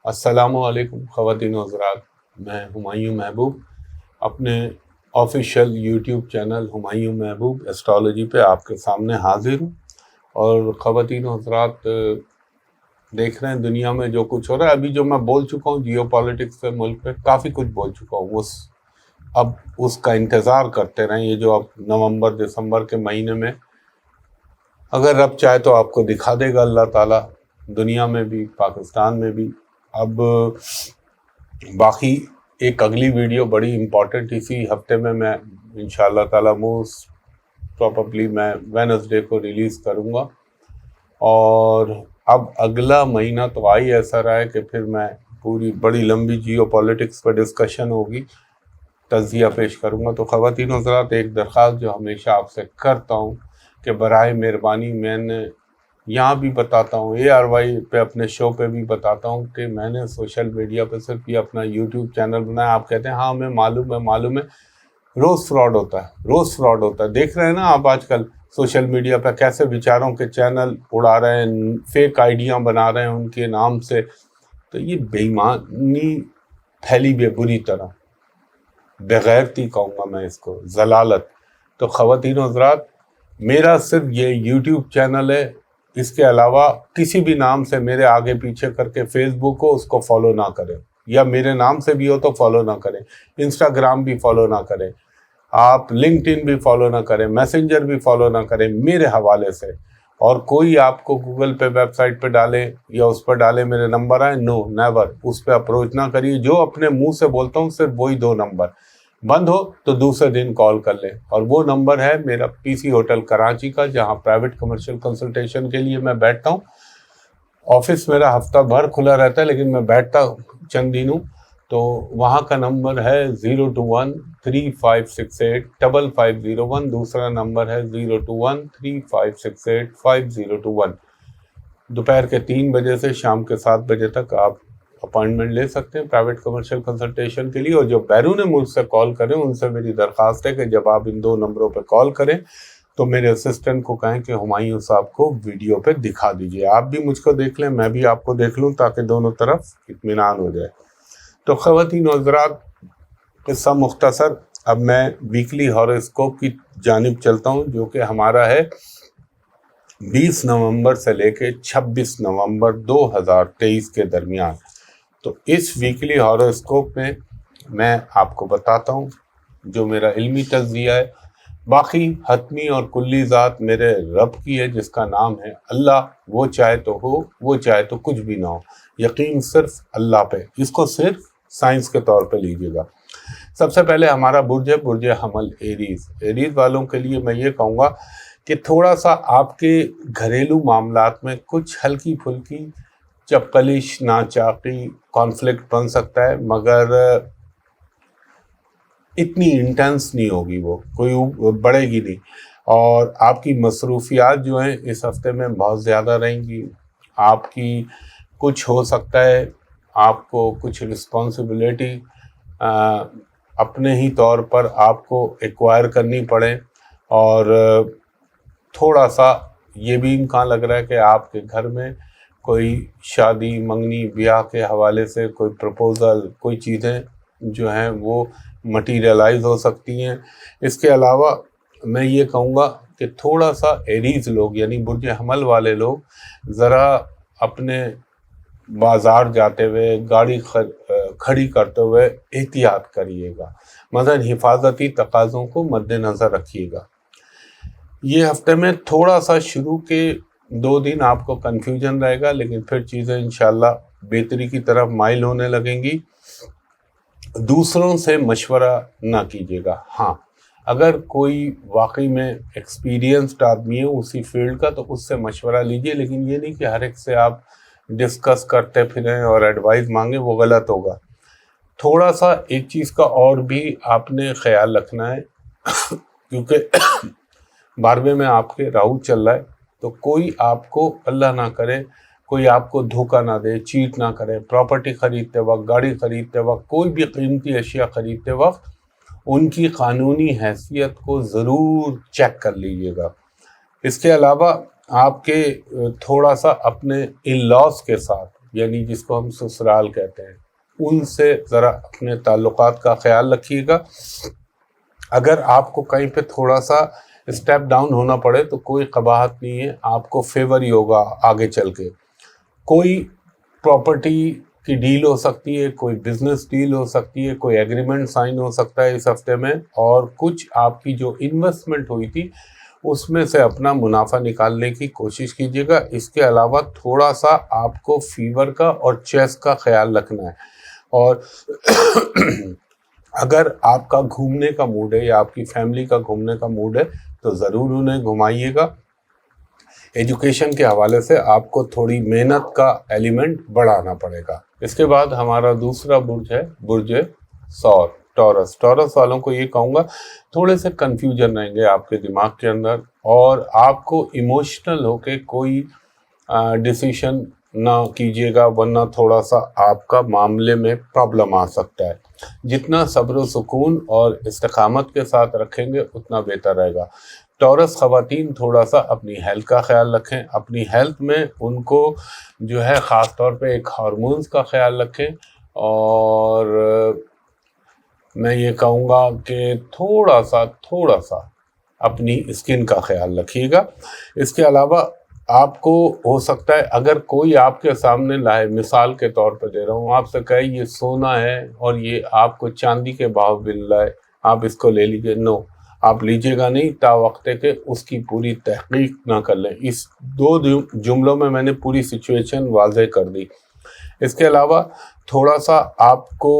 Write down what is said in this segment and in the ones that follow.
السلام علیکم خواتین و حضرات، میں ہمایوں محبوب اپنے آفیشیل یوٹیوب چینل ہمایوں محبوب ایسٹرالوجی پہ آپ کے سامنے حاضر ہوں۔ اور خواتین و حضرات دیکھ رہے ہیں دنیا میں جو کچھ ہو رہا ہے، ابھی جو میں بول چکا ہوں جیو پالیٹکس پہ، ملک پہ کافی کچھ بول چکا ہوں، اب اس کا انتظار کرتے رہیں۔ یہ جو اب نومبر دسمبر کے مہینے میں اگر رب چاہے تو آپ کو دکھا دے گا اللہ تعالیٰ، دنیا میں بھی پاکستان میں بھی۔ اب باقی ایک اگلی ویڈیو بڑی امپورٹنٹ اسی ہفتے میں انشاءاللہ تعالیٰ موسٹ پروبیبلی میں وینسڈے کو ریلیز کروں گا۔ اور اب اگلا مہینہ تو آئی ایسا رہا ہے کہ پھر میں پوری بڑی لمبی جیو پالیٹکس پر ڈسکشن ہوگی، تجزیہ پیش کروں گا۔ تو خواتین و حضرات ایک درخواست جو ہمیشہ آپ سے کرتا ہوں کہ برائے مہربانی، میں نے یہاں بھی بتاتا ہوں، ARY پہ اپنے شو پہ بھی بتاتا ہوں کہ میں نے سوشل میڈیا پہ صرف یہ اپنا یوٹیوب چینل بنایا۔ آپ کہتے ہیں ہاں ہمیں معلوم ہے، روز فراڈ ہوتا ہے۔ دیکھ رہے ہیں نا آپ آج کل سوشل میڈیا پہ کیسے بیچاروں کے چینل اڑا رہے ہیں، فیک آئیڈیاں بنا رہے ہیں ان کے نام سے۔ تو یہ بے ایمانی پھیلی بے بری طرح، بغیرتی کہوں گا میں اس کو، ضلالت۔ تو خواتین و حضرات میرا صرف یہ یوٹیوب چینل ہے، اس کے علاوہ کسی بھی نام سے میرے آگے پیچھے کر کے فیس بک ہو اس کو فالو نہ کریں، یا میرے نام سے بھی ہو تو فالو نہ کریں، انسٹاگرام بھی فالو نہ کریں، آپ لنکڈ ان بھی فالو نہ کریں، میسنجر بھی فالو نہ کریں میرے حوالے سے۔ اور کوئی آپ کو گوگل پہ ویب سائٹ پہ ڈالے یا اس پہ ڈالے میرے نمبر آئے، نو نیور، اس پہ اپروچ نہ کریے۔ جو اپنے منہ سے بولتا ہوں صرف وہی 2 نمبر، بند ہو تو دوسرے دن کال کر لیں۔ اور وہ نمبر ہے میرا PC ہوٹل کراچی کا، جہاں پرائیویٹ کمرشل کنسلٹیشن کے لیے میں بیٹھتا ہوں۔ آفس میرا ہفتہ بھر کھلا رہتا ہے لیکن میں بیٹھتا چند دن ہوں، تو وہاں کا نمبر ہے 021-3568-5501، دوسرا نمبر ہے 021-3568-5021۔ دوپہر کے 3 بجے سے شام کے 7 بجے تک آپ اپائنٹمنٹ لے سکتے ہیں پرائیویٹ کمرشل کنسلٹیشن کے لیے۔ اور جو بیرون ملک سے کال کریں ان سے میری درخواست ہے کہ جب آپ ان 2 نمبروں پہ کال کریں تو میرے اسسٹنٹ کو کہیں کہ ہمایوں صاحب کو ویڈیو پہ دکھا دیجئے، آپ بھی مجھ کو دیکھ لیں، میں بھی آپ کو دیکھ لوں، تاکہ دونوں طرف اطمینان ہو جائے۔ تو خواتین و حضرات قصہ مختصر، اب میں ویکلی ہاروسکوپ کی جانب چلتا ہوں، جو کہ ہمارا ہے 20 نومبر سے لے کے 26 نومبر 2023 کے درمیان۔ تو اس ویکلی ہاروسکوپ میں میں آپ کو بتاتا ہوں جو میرا علمی تجزیہ ہے۔ باقی حتمی اور کلی ذات میرے رب کی ہے جس کا نام ہے اللہ، وہ چاہے تو ہو، وہ چاہے تو کچھ بھی نہ ہو، یقین صرف اللہ پہ، اس کو صرف سائنس کے طور پہ لیجیے گا۔ سب سے پہلے ہمارا برج ہے برج حمل ایریز والوں کے لیے میں یہ کہوں گا کہ تھوڑا سا آپ کے گھریلو معاملات میں کچھ ہلکی پھلکی چپکلش ناچاقی کانفلکٹ بن سکتا ہے، مگر اتنی انٹینس نہیں ہوگی، وہ کوئی بڑھے گی نہیں۔ اور آپ کی مصروفیات جو ہیں اس ہفتے میں بہت زیادہ رہیں گی۔ آپ کی کچھ ہو سکتا ہے آپ کو کچھ رسپانسبلٹی اپنے ہی طور پر آپ کو ایکوائر کرنی پڑے، اور تھوڑا سا یہ بھی امکان لگ رہا ہے کہ آپ کے گھر میں کوئی شادی منگنی بیاہ کے حوالے سے کوئی پروپوزل، کوئی چیزیں جو ہیں وہ مٹیریلائز ہو سکتی ہیں۔ اس کے علاوہ میں یہ کہوں گا کہ تھوڑا سا ایریز لوگ یعنی برج حمل والے لوگ ذرا اپنے بازار جاتے ہوئے، گاڑی کھڑی کرتے ہوئے احتیاط کریے گا، مثلا حفاظتی تقاضوں کو مد نظر رکھیے گا۔ یہ ہفتے میں تھوڑا سا شروع کے 2 دن آپ کو کنفیوژن رہے گا، لیکن پھر چیزیں انشاءاللہ بہتری کی طرف مائل ہونے لگیں گی۔ دوسروں سے مشورہ نہ کیجیے گا۔ ہاں اگر کوئی واقعی میں ایکسپیرینسڈ آدمی ہے اسی فیلڈ کا تو اس سے مشورہ لیجیے، لیکن یہ نہیں کہ ہر ایک سے آپ ڈسکس کرتے پھریں اور ایڈوائز مانگیں، وہ غلط ہوگا۔ تھوڑا سا ایک چیز کا اور بھی آپ نے خیال رکھنا ہے، کیونکہ 12ویں میں آپ کے راہو چل رہا ہے، تو کوئی آپ کو اللہ نہ کرے کوئی آپ کو دھوکہ نہ دے، چیٹ نہ کرے۔ پراپرٹی خریدتے وقت، گاڑی خریدتے وقت، کوئی بھی قیمتی اشیاء خریدتے وقت ان کی قانونی حیثیت کو ضرور چیک کر لیجیے گا۔ اس کے علاوہ آپ کے تھوڑا سا اپنے ان لاز کے ساتھ یعنی جس کو ہم سسرال کہتے ہیں، ان سے ذرا اپنے تعلقات کا خیال رکھیے گا۔ اگر آپ کو کہیں پہ تھوڑا سا اسٹیپ ڈاؤن ہونا پڑے تو کوئی قباحت نہیں ہے، آپ کو فیور ہی ہوگا آگے چل کے۔ کوئی پراپرٹی کی ڈیل ہو سکتی ہے، کوئی بزنس ڈیل ہو سکتی ہے، کوئی ایگریمنٹ سائن ہو سکتا ہے اس ہفتے میں، اور کچھ آپ کی جو انویسٹمنٹ ہوئی تھی اس میں سے اپنا منافع نکالنے کی کوشش کیجیے گا۔ اس کے علاوہ تھوڑا سا آپ کو فیور کا اور چیسٹ کا خیال رکھنا ہے، اور اگر آپ کا گھومنے کا موڈ ہے یا آپ کی فیملی کا گھومنے کا موڈ ہے تو ضرور انہیں گھمائیے گا۔ ایجوکیشن کے حوالے سے آپ کو تھوڑی محنت کا ایلیمنٹ بڑھانا پڑے گا۔ اس کے بعد ہمارا دوسرا برج ہے برج ثور، ٹورس۔ ٹورس والوں کو یہ کہوں گا تھوڑے سے کنفیوژن رہیں گے آپ کے دماغ کے اندر، اور آپ کو ایموشنل ہو کے کوئی ڈیسیشن نہ کیجیے گا، ورنہ تھوڑا سا آپ کا معاملے میں پرابلم آ سکتا ہے۔ جتنا صبر و سکون اور استقامت کے ساتھ رکھیں گے اتنا بہتر رہے گا۔ ٹورس خواتین تھوڑا سا اپنی ہیلتھ کا خیال رکھیں، اپنی ہیلتھ میں ان کو جو ہے خاص طور پہ ایک ہارمونز کا خیال رکھیں، اور میں یہ کہوں گا کہ تھوڑا سا اپنی اسکن کا خیال رکھیے گا۔ اس کے علاوہ آپ کو ہو سکتا ہے اگر کوئی آپ کے سامنے لائے، مثال کے طور پہ دے رہا ہوں، آپ سے کہے یہ سونا ہے اور یہ آپ کو چاندی کے بھاؤ مل رہا ہے، آپ اس کو لے لیجیے، نو، آپ لیجیے گا نہیں تا وقت کہ اس کی پوری تحقیق نہ کر لیں۔ اس 2 جملوں میں نے پوری سچویشن واضح کر دی۔ اس کے علاوہ تھوڑا سا آپ کو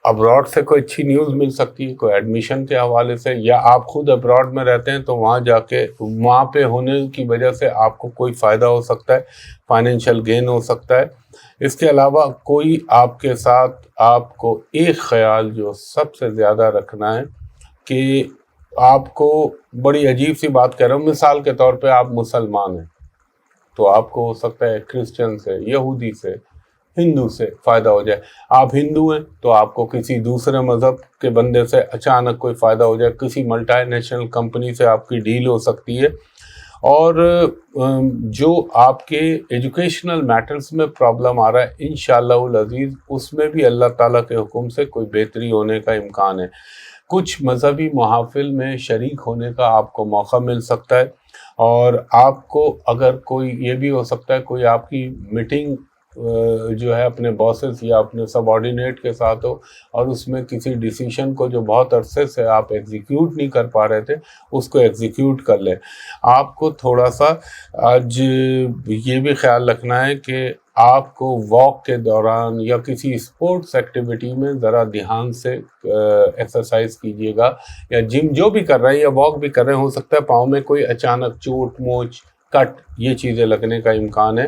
ابراڈ سے کوئی اچھی نیوز مل سکتی ہے، کوئی ایڈمیشن کے حوالے سے، یا آپ خود ابراڈ میں رہتے ہیں تو وہاں جا کے وہاں پہ ہونے کی وجہ سے آپ کو کوئی فائدہ ہو سکتا ہے، فائنینشیل گین ہو سکتا ہے۔ اس کے علاوہ کوئی آپ کے ساتھ، آپ کو ایک خیال جو سب سے زیادہ رکھنا ہے کہ آپ کو، بڑی عجیب سی بات کہہ رہا ہوں، مثال کے طور پہ آپ مسلمان ہیں تو آپ کو ہو سکتا ہے کرسچن سے، یہودی سے، ہندو سے فائدہ ہو جائے۔ آپ ہندو ہیں تو آپ کو کسی دوسرے مذہب کے بندے سے اچانک کوئی فائدہ ہو جائے، کسی ملٹی نیشنل کمپنی سے آپ کی ڈیل ہو سکتی ہے۔ اور جو آپ کے ایجوکیشنل میٹرز میں پرابلم آ رہا ہے انشاءاللہ العزیز، اس میں بھی اللہ تعالیٰ کے حکم سے کوئی بہتری ہونے کا امکان ہے۔ کچھ مذہبی محافل میں شریک ہونے کا آپ کو موقع مل سکتا ہے، اور آپ کو اگر کوئی، یہ بھی ہو سکتا ہے کوئی آپ کی میٹنگ جو ہے اپنے باسز یا اپنے سب آرڈینیٹ کے ساتھ ہو، اور اس میں کسی ڈیسیشن کو جو بہت عرصے سے آپ ایگزیکیوٹ نہیں کر پا رہے تھے اس کو ایگزیکیوٹ کر لیں۔ آپ کو تھوڑا سا آج یہ بھی خیال رکھنا ہے کہ آپ کو واک کے دوران یا کسی اسپورٹس ایکٹیویٹی میں ذرا دھیان سے ایکسرسائز کیجیے گا، یا جم جو بھی کر رہے ہیں یا واک بھی کر رہے ہیں، ہو سکتا ہے پاؤں میں کوئی اچانک چوٹ، موچ، کٹ، یہ چیزیں لگنے کا امکان ہے۔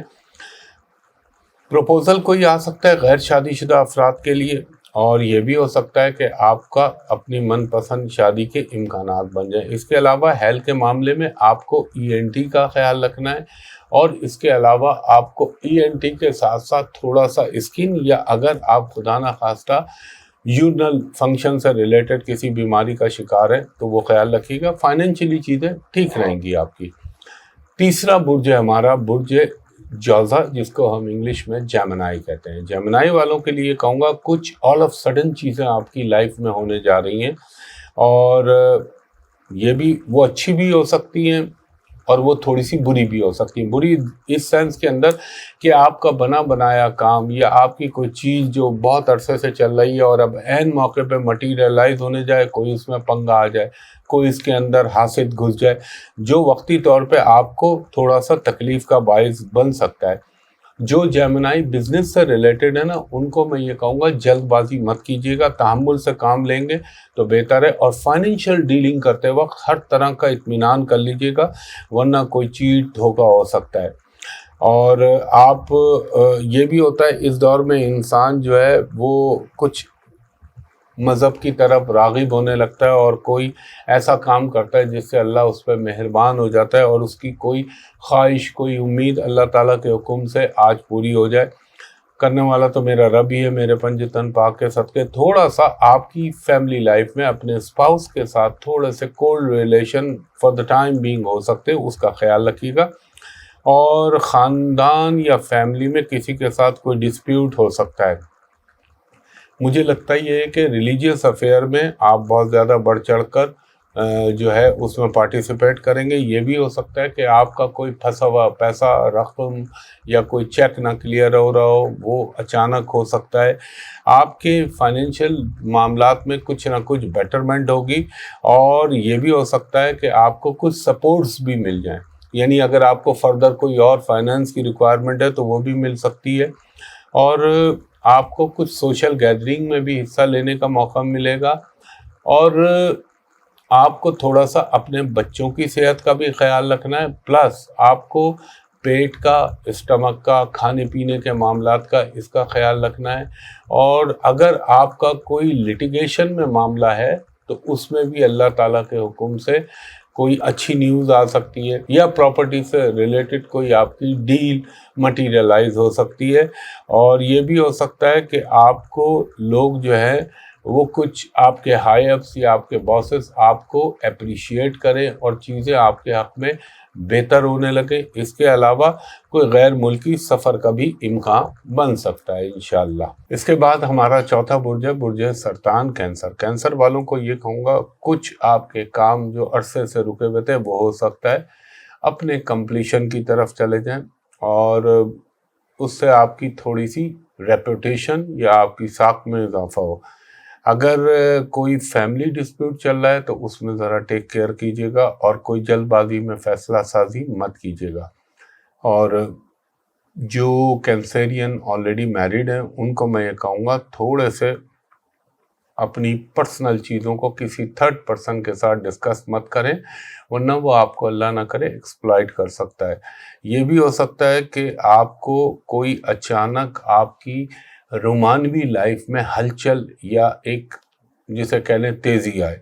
پروپوزل کوئی آ سکتا ہے غیر شادی شدہ افراد کے لیے، اور یہ بھی ہو سکتا ہے کہ آپ کا اپنی من پسند شادی کے امکانات بن جائیں۔ اس کے علاوہ ہیلتھ کے معاملے میں آپ کو ENT کا خیال رکھنا ہے، اور اس کے علاوہ آپ کو ENT کے ساتھ ساتھ تھوڑا سا اسکن، یا اگر آپ خدا نخواستہ یورینل فنکشن سے ریلیٹڈ کسی بیماری کا شکار ہے تو وہ خیال رکھیے گا۔ فائنینشلی چیزیں ٹھیک رہیں گی آپ کی۔ تیسرا برج ہے ہمارا برج جوزا، جس کو ہم انگلش میں جیمنائی کہتے ہیں۔ جیمنائی والوں کے لیے کہوں گا کچھ آل آف سڈن چیزیں آپ کی لائف میں ہونے جا رہی ہیں، اور یہ بھی وہ اچھی بھی ہو سکتی ہیں اور وہ تھوڑی سی بری بھی ہو سکتی ہیں۔ بری اس سینس کے اندر کہ آپ کا بنا بنایا کام یا آپ کی کوئی چیز جو بہت عرصے سے چل رہی ہے اور اب عین موقع پہ مٹیریلائز ہونے جائے، کوئی اس میں پنگا آ جائے، کوئی اس کے اندر حاسد گھس جائے، جو وقتی طور پہ آپ کو تھوڑا سا تکلیف کا باعث بن سکتا ہے۔ جو جیمنائی بزنس سے ریلیٹڈ ہے نا، ان کو میں یہ کہوں گا جلد بازی مت کیجیے گا، تحمل سے کام لیں گے تو بہتر ہے، اور فائنینشیل ڈیلنگ کرتے وقت ہر طرح کا اطمینان کر لیجیے گا، ورنہ کوئی چیٹ دھوکہ ہو سکتا ہے۔ اور آپ یہ بھی ہوتا ہے اس دور میں انسان جو ہے وہ کچھ مذہب کی طرف راغب ہونے لگتا ہے، اور کوئی ایسا کام کرتا ہے جس سے اللہ اس پہ مہربان ہو جاتا ہے، اور اس کی کوئی خواہش، کوئی امید اللہ تعالیٰ کے حکم سے آج پوری ہو جائے۔ کرنے والا تو میرا رب ہی ہے، میرے پنج تن پاک کے صدقے۔ تھوڑا سا آپ کی فیملی لائف میں اپنے اسپاؤس کے ساتھ تھوڑے سے cold relation for the time being ہو سکتے، اس کا خیال رکھیے گا۔ اور خاندان یا فیملی میں کسی کے ساتھ کوئی ڈسپیوٹ ہو سکتا ہے۔ مجھے لگتا یہ ہے کہ ریلیجیس افیئر میں آپ بہت زیادہ بڑھ چڑھ کر جو ہے اس میں پارٹیسپیٹ کریں گے۔ یہ بھی ہو سکتا ہے کہ آپ کا کوئی پھنسا ہوا پیسہ، رقم یا کوئی چیک نہ کلیئر ہو رہا ہو، وہ اچانک ہو سکتا ہے۔ آپ کے فائنینشیل معاملات میں کچھ نہ کچھ بیٹرمنٹ ہوگی، اور یہ بھی ہو سکتا ہے کہ آپ کو کچھ سپورٹس بھی مل جائیں، یعنی اگر آپ کو فردر کوئی اور فائنینس کی ریکوائرمنٹ ہے تو وہ بھی مل سکتی ہے، اور آپ کو کچھ سوشل گیدرنگ میں بھی حصہ لینے کا موقع ملے گا، اور آپ کو تھوڑا سا اپنے بچوں کی صحت کا بھی خیال رکھنا ہے، پلس آپ کو پیٹ کا، اسٹمک کا، کھانے پینے کے معاملات کا اس کا خیال رکھنا ہے، اور اگر آپ کا کوئی لٹیگیشن میں معاملہ ہے تو اس میں بھی اللہ تعالیٰ کے حکم سے کوئی اچھی نیوز آ سکتی ہے، یا پراپرٹی سے ریلیٹڈ کوئی آپ کی ڈیل مٹیریلائز ہو سکتی ہے، اور یہ بھی ہو سکتا ہے کہ آپ کو لوگ جو ہے وہ کچھ آپ کے ہائی اپس یا آپ کے باسز آپ کو اپریشیٹ کریں اور چیزیں آپ کے حق میں بہتر ہونے لگے۔ اس کے علاوہ کوئی غیر ملکی سفر کا بھی امکان بن سکتا ہے انشاءاللہ۔ اس کے بعد ہمارا چوتھا برج ہے برج سرطان کینسر۔ کینسر والوں کو یہ کہوں گا، کچھ آپ کے کام جو عرصے سے رکے ہوئے تھے وہ ہو سکتا ہے اپنے کمپلیشن کی طرف چلے جائیں، اور اس سے آپ کی تھوڑی سی ریپوٹیشن یا آپ کی ساکھ میں اضافہ ہو۔ اگر کوئی فیملی ڈسپیوٹ چل رہا ہے تو اس میں ذرا ٹیک کیئر کیجیے گا، اور کوئی جلد بازی میں فیصلہ سازی مت کیجیے گا۔ اور جو کینسرین آلریڈی میریڈ ہیں ان کو میں یہ کہوں گا، تھوڑے سے اپنی پرسنل چیزوں کو کسی تھرڈ پرسن کے ساتھ ڈسکس مت کریں، ورنہ وہ آپ کو اللہ نہ کرے ایکسپلائٹ کر سکتا ہے۔ یہ بھی ہو سکتا ہے کہ آپ کو کوئی اچانک آپ کی رومانوی لائف میں ہلچل یا ایک جسے کہہ لیں تیزی آئے۔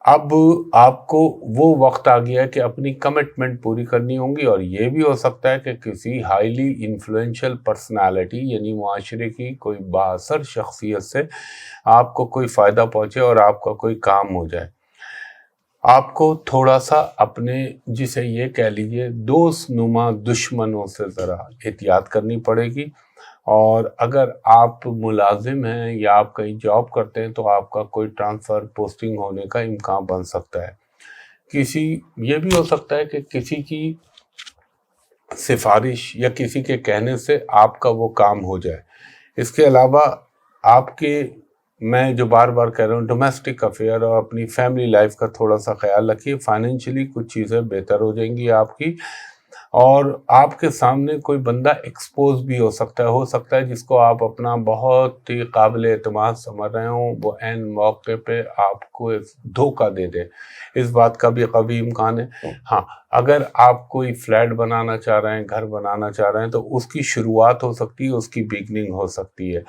اب آپ کو وہ وقت آ گیا ہے کہ اپنی کمٹمنٹ پوری کرنی ہوں گی، اور یہ بھی ہو سکتا ہے کہ کسی ہائیلی انفلوئنشل پرسنالٹی یعنی معاشرے کی کوئی بااثر شخصیت سے آپ کو کوئی فائدہ پہنچے اور آپ کا کوئی کام ہو جائے۔ آپ کو تھوڑا سا اپنے جسے یہ کہہ لیجئے دوست نما دشمنوں سے ذرا احتیاط کرنی پڑے گی، اور اگر آپ ملازم ہیں یا آپ کہیں جاب کرتے ہیں تو آپ کا کوئی ٹرانسفر پوسٹنگ ہونے کا امکان بن سکتا ہے۔ یہ بھی ہو سکتا ہے کہ کسی کی سفارش یا کسی کے کہنے سے آپ کا وہ کام ہو جائے۔ اس کے علاوہ آپ کے، میں جو بار بار کہہ رہا ہوں، ڈومیسٹک افیئر اور اپنی فیملی لائف کا تھوڑا سا خیال رکھیے۔ فائنینشلی کچھ چیزیں بہتر ہو جائیں گی آپ کی، اور آپ کے سامنے کوئی بندہ ایکسپوز بھی ہو سکتا ہے جس کو آپ اپنا بہت ہی قابل اعتماد سمجھ رہے ہوں، وہ عین موقع پہ آپ کو دھوکہ دے دے۔ اس بات کا بھی قوی امکان ہے۔ ہاں، اگر آپ کوئی فلیٹ بنانا چاہ رہے ہیں، گھر بنانا چاہ رہے ہیں، تو اس کی شروعات ہو سکتی ہے، اس کی بیگننگ ہو سکتی ہے،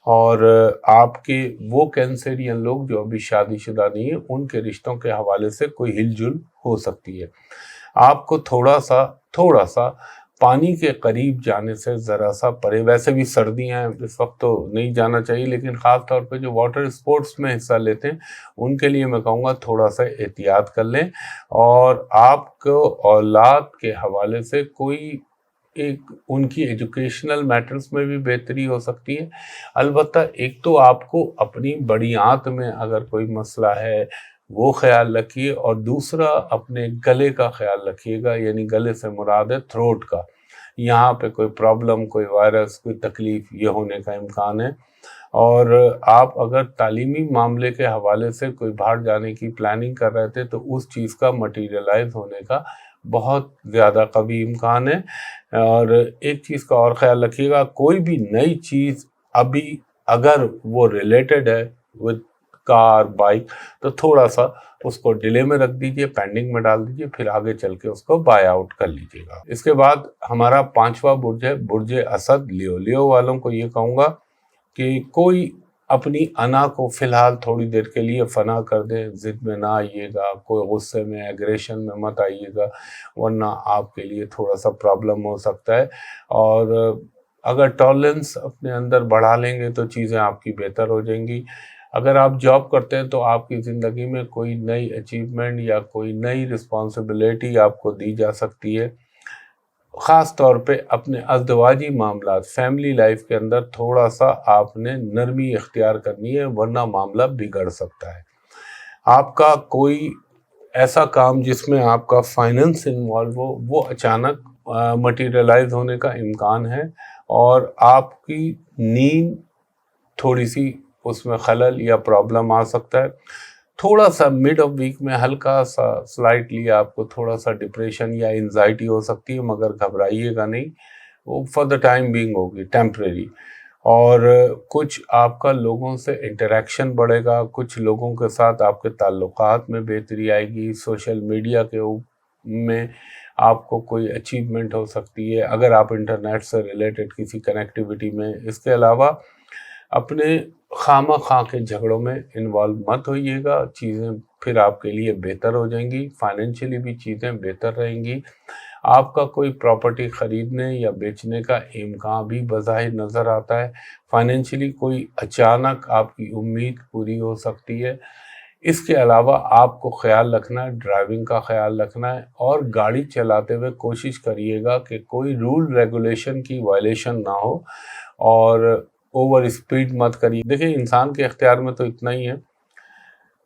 اور آپ کے وہ کینسرین لوگ جو ابھی شادی شدہ نہیں ہیں ان کے رشتوں کے حوالے سے کوئی ہل جل ہو سکتی ہے۔ آپ کو تھوڑا سا پانی کے قریب جانے سے ذرا سا پرے، ویسے بھی سردیاں ہیں اس وقت تو نہیں جانا چاہیے، لیکن خاص طور پہ جو واٹر اسپورٹس میں حصہ لیتے ہیں ان کے لیے میں کہوں گا تھوڑا سا احتیاط کر لیں، اور آپ کو اولاد کے حوالے سے کوئی ایک ان کی ایجوکیشنل میٹرز میں بھی بہتری ہو سکتی ہے۔ البتہ ایک تو آپ کو اپنی بڑی آنت میں اگر کوئی مسئلہ ہے وہ خیال رکھیے، اور دوسرا اپنے گلے کا خیال رکھیے گا، یعنی گلے سے مراد ہے تھروٹ کا، یہاں پہ کوئی پرابلم، کوئی وائرس، کوئی تکلیف یہ ہونے کا امکان ہے۔ اور آپ اگر تعلیمی معاملے کے حوالے سے کوئی باہر جانے کی پلاننگ کر رہے تھے تو اس چیز کا مٹیریلائز ہونے کا بہت زیادہ قوی امکان ہے۔ اور ایک چیز کا اور خیال رکھیے گا، کوئی بھی نئی چیز ابھی اگر وہ ریلیٹڈ ہے with کار، بائک، تو تھوڑا سا اس کو ڈیلے میں رکھ دیجئے، پینڈنگ میں ڈال دیجئے، پھر آگے چل کے اس کو بائی آؤٹ کر لیجئے گا۔ اس کے بعد ہمارا پانچواں برج ہے برج اسد۔ لیو والوں کو یہ کہوں گا کہ کوئی اپنی انا کو فی الحال تھوڑی دیر کے لیے فنا کر دیں، ضد میں نہ آئیے گا، کوئی غصے میں، ایگریشن میں مت آئیے گا، ورنہ آپ کے لیے تھوڑا سا پرابلم ہو سکتا ہے۔ اور اگر ٹالرنس اپنے اندر بڑھا لیں گے تو چیزیں آپ کی بہتر ہو جائیں گی۔ اگر آپ جاب کرتے ہیں تو آپ کی زندگی میں کوئی نئی اچیومنٹ یا کوئی نئی رسپانسبلٹی آپ کو دی جا سکتی ہے۔ خاص طور پہ اپنے ازدواجی معاملات فیملی لائف کے اندر تھوڑا سا آپ نے نرمی اختیار کرنی ہے، ورنہ معاملہ بگڑ سکتا ہے۔ آپ کا کوئی ایسا کام جس میں آپ کا فائننس انوالو ہو، وہ اچانک مٹیریلائز ہونے کا امکان ہے، اور آپ کی نیند تھوڑی سی اس میں خلل یا پرابلم آ سکتا ہے۔ تھوڑا سا مڈ آف ویک میں ہلکا سا سلائٹلی آپ کو تھوڑا سا ڈپریشن یا انزائٹی ہو سکتی ہے، مگر گھبرائیے گا نہیں، وہ فار دا ٹائم بینگ ہوگی، ٹیمپریری۔ اور کچھ آپ کا لوگوں سے انٹریکشن بڑھے گا، کچھ لوگوں کے ساتھ آپ کے تعلقات میں بہتری آئے گی، سوشل میڈیا کے میں آپ کو کوئی اچیومنٹ ہو سکتی ہے اگر آپ انٹرنیٹ سے ریلیٹڈ کسی کنیکٹیوٹی میں۔ اس کے علاوہ اپنے خواہ خواہ کے جھگڑوں میں انوالو مت ہوئیے گا، چیزیں پھر آپ کے لیے بہتر ہو جائیں گی، فائنینشلی بھی چیزیں بہتر رہیں گی۔ آپ کا کوئی پراپرٹی خریدنے یا بیچنے کا امکان بھی بظاہر نظر آتا ہے، فائنینشلی کوئی اچانک آپ کی امید پوری ہو سکتی ہے۔ اس کے علاوہ آپ کو خیال رکھنا ہے، ڈرائیونگ کا خیال رکھنا ہے، اور گاڑی چلاتے ہوئے کوشش کریے گا کہ کوئی رول ریگولیشن کی وائلیشن نہ ہو، اور اوور اسپیڈ مت کریے۔ دیکھیں، انسان کے اختیار میں تو اتنا ہی ہے،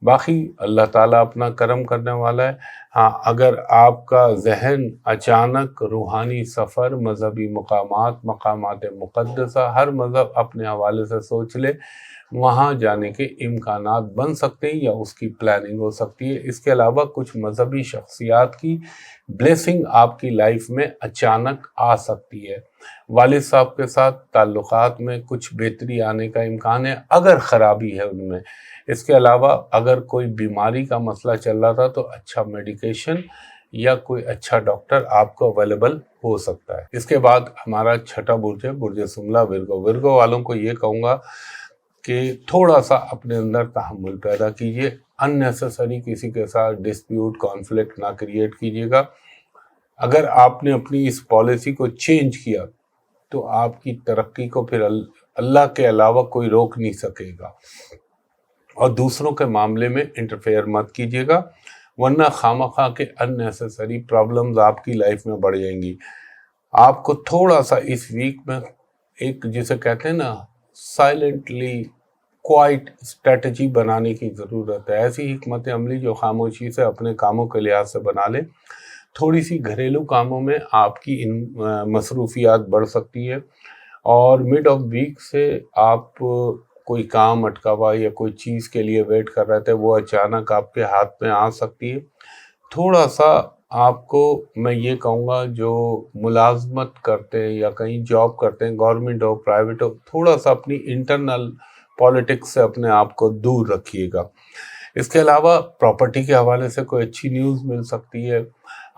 باقی اللہ تعالیٰ اپنا کرم کرنے والا ہے۔ ہاں، اگر آپ کا ذہن اچانک روحانی سفر، مذہبی مقامات مقدسہ، ہر مذہب اپنے حوالے سے سوچ لے، وہاں جانے کے امکانات بن سکتے ہیں یا اس کی پلاننگ ہو سکتی ہے۔ اس کے علاوہ کچھ مذہبی شخصیات کی بلیسنگ آپ کی لائف میں اچانک آ سکتی ہے۔ والد صاحب کے ساتھ تعلقات میں کچھ بہتری آنے کا امکان ہے اگر خرابی ہے ان میں۔ اس کے علاوہ اگر کوئی بیماری کا مسئلہ چل رہا تھا تو اچھا میڈیکیشن یا کوئی اچھا ڈاکٹر آپ کو اویلیبل ہو سکتا ہے۔ اس کے بعد ہمارا چھٹا برج ہے برج سملا ورگو۔ ورگو والوں کو یہ کہوں گا کہ تھوڑا سا اپنے اندر تحمل پیدا کیجیے، ان نیسیسری کسی کے ساتھ ڈسپیوٹ، کانفلکٹ نہ کریٹ کیجیے گا۔ اگر آپ نے اپنی اس پالیسی کو چینج کیا تو آپ کی ترقی کو پھر اللہ کے علاوہ کوئی روک نہیں سکے گا، اور دوسروں کے معاملے میں انٹرفیئر مت کیجیے گا، ورنہ خواہ کے ان نیسیسری پرابلمز آپ کی لائف میں بڑھ جائیں گی۔ آپ کو تھوڑا سا اس ویک میں ایک جسے کہتے ہیں نا سائلنٹلی کوائٹ اسٹریٹجی بنانے کی ضرورت ہے، ایسی حکمت عملی جو خاموشی سے اپنے کاموں کے لحاظ سے بنا لیں۔ تھوڑی سی گھریلو کاموں میں آپ کی مصروفیات بڑھ سکتی ہے، اور مڈ آف ویک سے آپ کوئی کام اٹکا ہوا یا کوئی چیز کے لیے ویٹ کر رہے تھے، وہ اچانک آپ کے ہاتھ میں آ سکتی ہے۔ تھوڑا سا آپ کو میں یہ کہوں گا جو ملازمت کرتے ہیں یا کہیں جاب کرتے ہیں، گورنمنٹ ہو پرائیویٹ ہو، تھوڑا سا اپنی انٹرنل پالیٹکس سے اپنے آپ کو دور رکھیے گا۔ اس کے علاوہ پراپرٹی کے حوالے سے کوئی اچھی نیوز مل سکتی ہے۔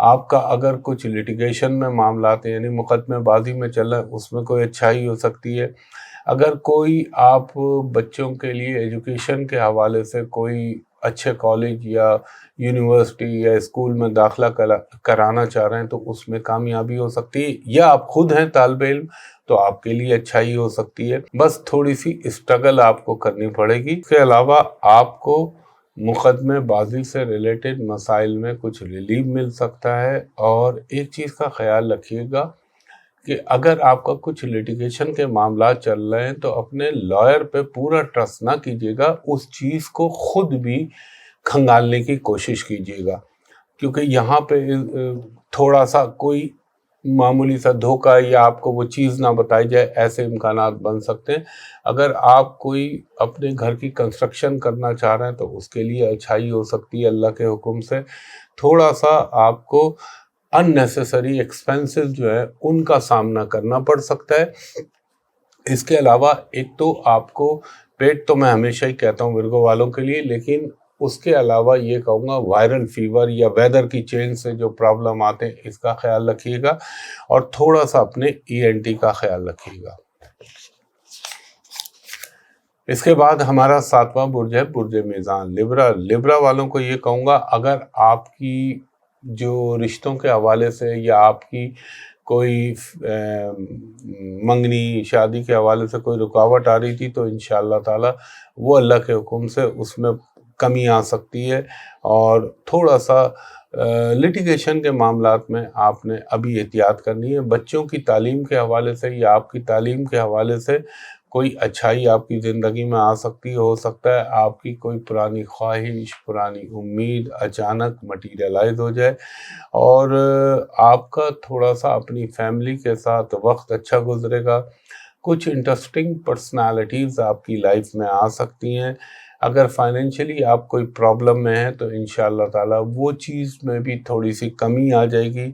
آپ کا اگر کچھ لیٹیگیشن میں معاملات ہیں، یعنی مقدمے بازی میں چل رہا ہے، اس میں کوئی اچھائی ہو سکتی ہے۔ اگر کوئی آپ بچوں کے لیے ایجوکیشن کے حوالے سے کوئی اچھے کالج یا یونیورسٹی یا اسکول میں داخلہ کرانا چاہ رہے ہیں تو اس میں کامیابی ہو سکتی ہے، یا آپ خود ہیں طالب علم تو آپ کے لیے اچھائی ہو سکتی ہے۔ بس تھوڑی سی اسٹرگل آپ کو کرنی پڑے گی۔ اس کے علاوہ آپ کو مقدمے بازی سے ریلیٹڈ مسائل میں کچھ ریلیف مل سکتا ہے، اور ایک چیز کا خیال رکھیے گا کہ اگر آپ کا کچھ لیٹیگیشن کے معاملات چل رہے ہیں تو اپنے لائر پہ پورا ٹرسٹ نہ کیجیے گا، اس چیز کو خود بھی کھنگالنے کی کوشش کیجیے گا، کیونکہ یہاں پہ تھوڑا سا کوئی معمولی سا دھوکہ یا آپ کو وہ چیز نہ بتائی جائے، ایسے امکانات بن سکتے ہیں۔ اگر آپ کوئی اپنے گھر کی کنسٹرکشن کرنا چاہ رہے ہیں تو اس کے لیے اچھائی ہو سکتی ہے اللہ کے حکم سے۔ تھوڑا سا آپ کو ان نیسیسری ایکسپینسز جو ہے ان کا سامنا کرنا پڑ سکتا ہے۔ اس کے علاوہ ایک تو آپ کو پیٹ تو میں ہمیشہ ہی کہتا ہوں ورگو والوں کے لیے، لیکن اس کے علاوہ یہ کہوں گا وائرل فیور یا ویدر کی چینج سے جو پرابلم آتے ہیں اس کا خیال رکھیے گا، اور تھوڑا سا اپنے ENT کا خیال رکھیے گا۔ اس کے بعد ہمارا 7واں برج ہے برج میزان لبرا۔ لبرا والوں کو یہ کہوں گا اگر آپ کی جو رشتوں کے حوالے سے یا آپ کی کوئی منگنی شادی کے حوالے سے کوئی رکاوٹ آ رہی تھی تو انشاءاللہ تعالی وہ اللہ کے حکم سے اس میں کمی آ سکتی ہے، اور تھوڑا سا لٹیگیشن کے معاملات میں آپ نے ابھی احتیاط کرنی ہے. بچوں کی تعلیم کے حوالے سے یا آپ کی تعلیم کے حوالے سے کوئی اچھائی آپ کی زندگی میں آ سکتی ہے. ہو سکتا ہے آپ کی کوئی پرانی خواہش، پرانی امید اچانک مٹیریلائز ہو جائے اور آپ کا تھوڑا سا اپنی فیملی کے ساتھ وقت اچھا گزرے گا. کچھ انٹرسٹنگ پرسنالٹیز آپ کی لائف میں آ سکتی ہیں. اگر فائنینشلی آپ کوئی پرابلم میں ہیں تو انشاءاللہ تعالیٰ وہ چیز میں بھی تھوڑی سی کمی آ جائے گی.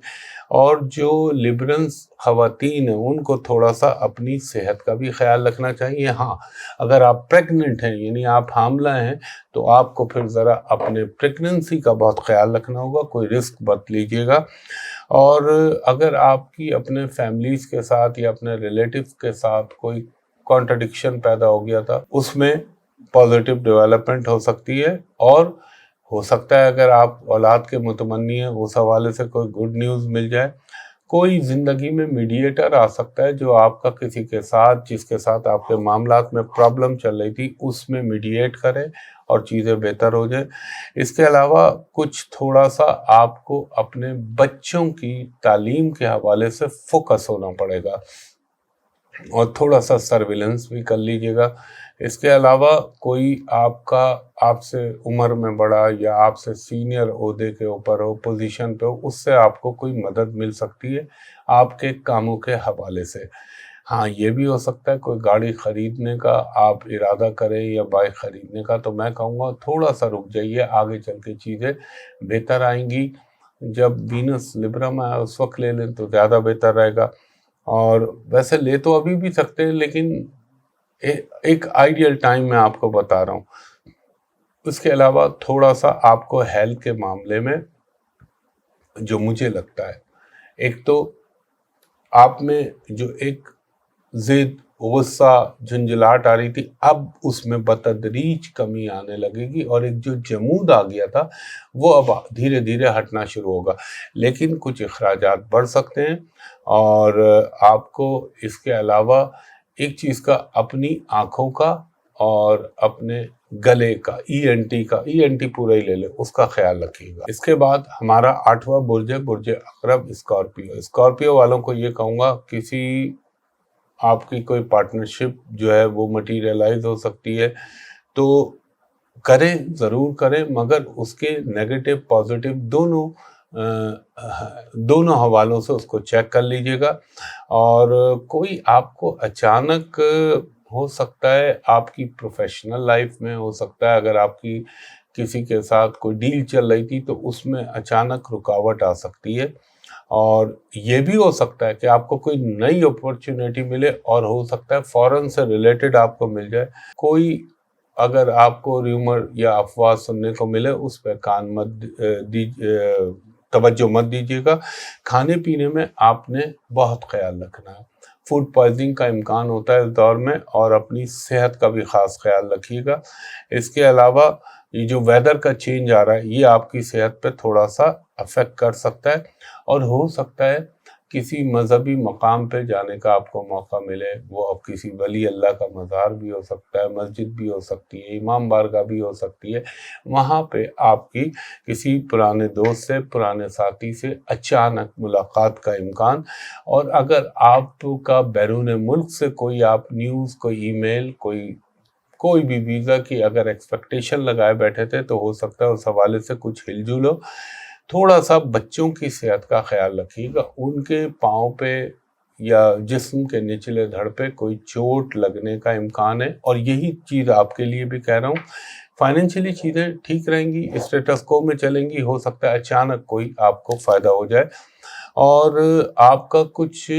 اور جو لبرنس خواتین ہیں ان کو تھوڑا سا اپنی صحت کا بھی خیال رکھنا چاہیے. ہاں، اگر آپ پریگننٹ ہیں یعنی آپ حاملہ ہیں تو آپ کو پھر ذرا اپنے پریگننسی کا بہت خیال رکھنا ہوگا. کوئی رسک مت لیجیے گا. اور اگر آپ کی اپنے فیملیز کے ساتھ یا اپنے ریلیٹیوز کے ساتھ کوئی کانٹرڈکشن پیدا ہو گیا تھا اس میں پازیٹیو ڈیولپمنٹ ہو سکتی ہے. اور ہو سکتا ہے اگر آپ اولاد کے متمنی ہیں اس حوالے سے کوئی گڈ نیوز مل جائے. کوئی زندگی میں میڈیٹر آ سکتا ہے جو آپ کا کسی کے ساتھ جس کے ساتھ آپ کے معاملات میں پرابلم چل رہی تھی اس میں میڈیٹ کرے اور چیزیں بہتر ہو جائے. اس کے علاوہ کچھ تھوڑا سا آپ کو اپنے بچوں کی تعلیم کے حوالے سے فوکس ہونا پڑے گا اور تھوڑا سا سرویلنس بھی کر لیجیے گا. اس کے علاوہ کوئی آپ سے عمر میں بڑا یا آپ سے سینئر عہدے کے اوپر ہو، پوزیشن پہ ہو، اس سے آپ کو کوئی مدد مل سکتی ہے آپ کے کاموں کے حوالے سے. ہاں، یہ بھی ہو سکتا ہے کوئی گاڑی خریدنے کا آپ ارادہ کریں یا بائک خریدنے کا، تو میں کہوں گا تھوڑا سا رک جائیے، آگے چل کے چیزیں بہتر آئیں گی. جب وینس لبرم آئے اس وقت لے لیں تو زیادہ بہتر رہے گا. اور ویسے لے تو ابھی بھی سکتے ہیں لیکن ایک آئیڈیل ٹائم میں آپ کو بتا رہا ہوں. اس کے علاوہ تھوڑا سا آپ کو ہیلتھ کے معاملے میں جو مجھے لگتا ہے، ایک تو آپ میں جو ایک ضد، غصہ، جھنجھلاہٹ آ رہی تھی اب اس میں بتدریج کمی آنے لگے گی اور ایک جو جمود آ گیا تھا وہ اب دھیرے دھیرے ہٹنا شروع ہوگا. لیکن کچھ اخراجات بڑھ سکتے ہیں. اور آپ کو اس کے علاوہ ایک چیز کا اپنی آنکھوں کا اور اپنے گلے کا ای این ٹی پورا ہی لے لے، اس کا خیال رکھیے گا. اس کے بعد ہمارا 8واں برج ہے برج عقرب، اسکارپیو والوں کو یہ کہوں گا کسی آپ کی کوئی پارٹنرشپ جو ہے وہ مٹیریلائز ہو سکتی ہے تو کریں، ضرور کریں، مگر اس کے نیگیٹو پازیٹیو دونوں حوالوں سے اس کو چیک کر لیجئے گا. اور کوئی آپ کو اچانک ہو سکتا ہے آپ کی پروفیشنل لائف میں، ہو سکتا ہے اگر آپ کی کسی کے ساتھ کوئی ڈیل چل رہی تھی تو اس میں اچانک رکاوٹ آ سکتی ہے. اور یہ بھی ہو سکتا ہے کہ آپ کو کوئی نئی اپورچونیٹی ملے اور ہو سکتا ہے فورن سے ریلیٹڈ آپ کو مل جائے. کوئی اگر آپ کو ریومر یا افواہ سننے کو ملے اس پہ کان توجہ مت دیجیے گا. کھانے پینے میں آپ نے بہت خیال رکھنا ہے. فوڈ پوائزننگ کا امکان ہوتا ہے اس دور میں، اور اپنی صحت کا بھی خاص خیال رکھیے گا. اس کے علاوہ یہ جو ویدر کا چینج آ رہا ہے یہ آپ کی صحت پہ تھوڑا سا افیکٹ کر سکتا ہے. اور ہو سکتا ہے کسی مذہبی مقام پہ جانے کا آپ کو موقع ملے. وہ اب کسی ولی اللہ کا مزار بھی ہو سکتا ہے، مسجد بھی ہو سکتی ہے، امام بارگاہ بھی ہو سکتی ہے. وہاں پہ آپ کی کسی پرانے دوست سے، پرانے ساتھی سے اچانک ملاقات کا امکان. اور اگر آپ کا بیرون ملک سے کوئی آپ نیوز، کوئی ای میل، کوئی بھی ویزا کی اگر ایکسپیکٹیشن لگائے بیٹھے تھے تو ہو سکتا ہے اس حوالے سے کچھ ہل جل ہو. تھوڑا سا بچوں کی صحت کا خیال رکھیے گا. ان کے پاؤں پہ یا جسم کے نچلے دھڑ پہ کوئی چوٹ لگنے کا امکان ہے. اور یہی چیز آپ کے لیے بھی کہہ رہا ہوں. فائنینشلی چیزیں ٹھیک رہیں گی، اسٹیٹس کو میں چلیں گی. ہو سکتا ہے اچانک کوئی آپ کو فائدہ ہو جائے. اور آپ کا کچھ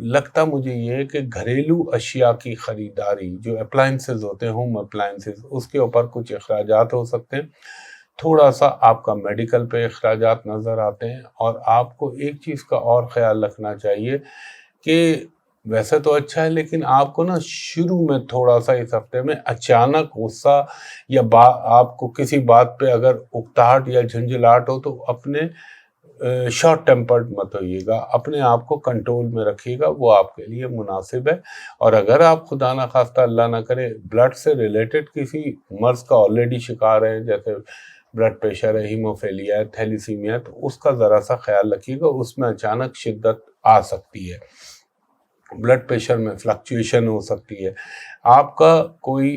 لگتا مجھے یہ ہے کہ گھریلو اشیاء کی خریداری جو اپلائنسز ہوتے ہیں، ہوم اپلائنسز، اس کے اوپر کچھ اخراجات ہو سکتے ہیں. تھوڑا سا آپ کا میڈیکل پہ اخراجات نظر آتے ہیں. اور آپ کو ایک چیز کا اور خیال رکھنا چاہیے کہ ویسے تو اچھا ہے لیکن آپ کو نا شروع میں تھوڑا سا اس ہفتے میں اچانک غصہ یا آپ کو کسی بات پہ اگر اکتاہٹ یا جھنجھلاہٹ ہو تو اپنے شارٹ ٹیمپرڈ مت ہوئیے گا، اپنے آپ کو کنٹرول میں رکھیے گا، وہ آپ کے لیے مناسب ہے. اور اگر آپ خدا نخواستہ اللہ نہ کرے بلڈ سے ریلیٹڈ کسی مرض کا آلریڈی شکار ہیں، جیسے بلڈ پریشر ہے، ہیموفیلیا ہے، تھیلیسیمیا ہے، تو اس کا ذرا سا خیال رکھیے گا، اس میں اچانک شدت آ سکتی ہے، بلڈ پریشر میں فلکچویشن ہو سکتی ہے، آپ کا کوئی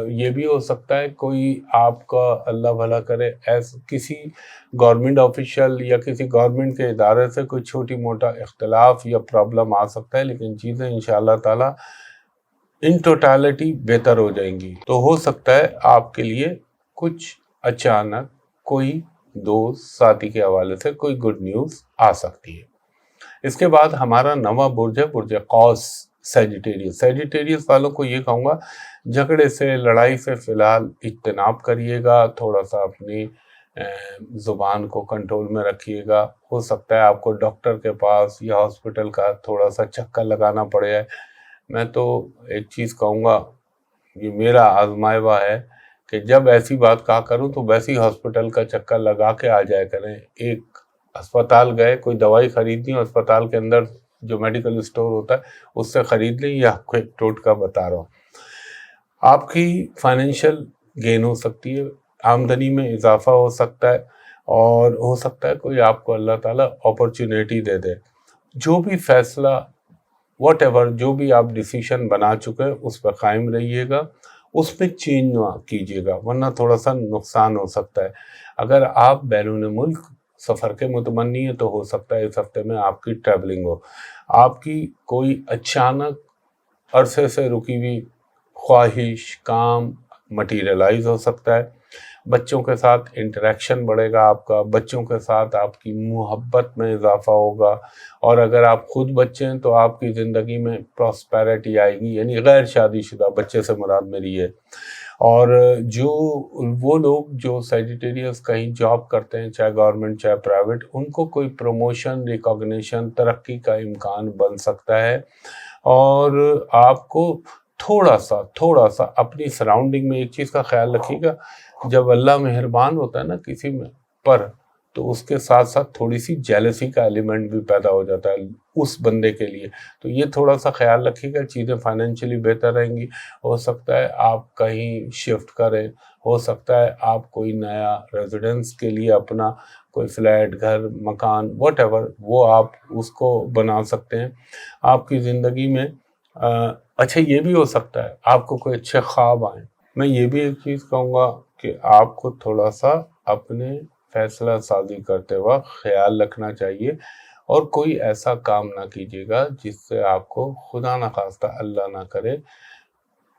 یہ بھی ہو سکتا ہے کوئی آپ کا اللہ بھلا کرے کسی گورنمنٹ آفیشل یا کسی گورنمنٹ کے ادارے سے کوئی چھوٹی موٹا اختلاف یا پرابلم آ سکتا ہے، لیکن چیزیں انشاءاللہ تعالی ان ٹوٹالٹی بہتر ہو جائیں گی۔ تو ہو سکتا ہے آپ کے لیے کچھ اچانک کوئی دوست ساتھی کے حوالے سے کوئی گڈ نیوز آ سکتی ہے۔ اس کے بعد ہمارا نواں برج ہے برج قوس، سیجیٹیریس والوں کو یہ کہوں گا جھگڑے سے، لڑائی سے فی الحال اجتناب کریے گا، تھوڑا سا اپنی زبان کو کنٹرول میں رکھیے گا، ہو سکتا ہے آپ کو ڈاکٹر کے پاس یا ہاسپٹل کا تھوڑا سا چکر لگانا پڑے ہے۔ میں تو ایک چیز کہوں گا، یہ میرا آزمائے ہوا ہے کہ جب ایسی بات کہا کروں تو ویسی ہاسپٹل کا چکر لگا کے آ جائے کریں۔ ایک اسپتال گئے، کوئی دوائی خریدنی ہو، اسپتال کے اندر جو میڈیکل اسٹور ہوتا ہے اس سے خرید لیں، یا کوئی ٹوٹکا بتا رہا ہوں۔ آپ کی فائنینشیل گین ہو سکتی ہے، آمدنی میں اضافہ ہو سکتا ہے، اور ہو سکتا ہے کوئی آپ کو اللہ تعالیٰ اپرچونیٹی دے دے۔ جو بھی فیصلہ واٹ ایور جو بھی آپ ڈیسیشن بنا چکے اس پہ قائم رہیے گا، اس میں چینج نہ کیجیے گا، ورنہ تھوڑا سا نقصان ہو سکتا ہے۔ اگر آپ بیرون ملک سفر کے متمنی ہیں تو ہو سکتا ہے اس ہفتے میں آپ کی ٹریولنگ ہو، آپ کی کوئی اچانک عرصے سے رکی ہوئی خواہش، کام مٹیریلائز ہو سکتا ہے، بچوں کے ساتھ انٹریکشن بڑھے گا آپ کا، بچوں کے ساتھ آپ کی محبت میں اضافہ ہوگا، اور اگر آپ خود بچے ہیں تو آپ کی زندگی میں پراسپیرٹی آئے گی، یعنی غیر شادی شدہ بچے سے مراد میری ہے۔ اور جو وہ لوگ جو سیجیٹیریس کہیں جاب کرتے ہیں، چاہے گورنمنٹ چاہے پرائیویٹ، ان کو کوئی پروموشن، ریکاگنیشن، ترقی کا امکان بن سکتا ہے، اور آپ کو تھوڑا سا اپنی سراؤنڈنگ میں ایک چیز کا خیال رکھیے گا، جب اللہ مہربان ہوتا ہے نا کسی میں پر، تو اس کے ساتھ ساتھ تھوڑی سی جیلسی کا ایلیمنٹ بھی پیدا ہو جاتا ہے اس بندے کے لیے، تو یہ تھوڑا سا خیال رکھیے گا، چیزیں فائنینشلی بہتر رہیں گی۔ ہو سکتا ہے آپ کہیں شفٹ کریں، ہو سکتا ہے آپ کوئی نیا ریزیڈنس کے لیے اپنا کوئی فلیٹ، گھر، مکان، واٹ ایور، وہ آپ اس کو بنا سکتے ہیں۔ آپ کی زندگی میں اچھا یہ بھی ہو سکتا ہے آپ کو کوئی اچھے خواب آئیں۔ میں یہ بھی ایک چیز کہوں گا کہ آپ کو تھوڑا سا اپنے فیصلہ سازی کرتے وقت خیال رکھنا چاہیے، اور کوئی ایسا کام نہ کیجیے گا جس سے آپ کو خدا نخواستہ اللہ نہ کرے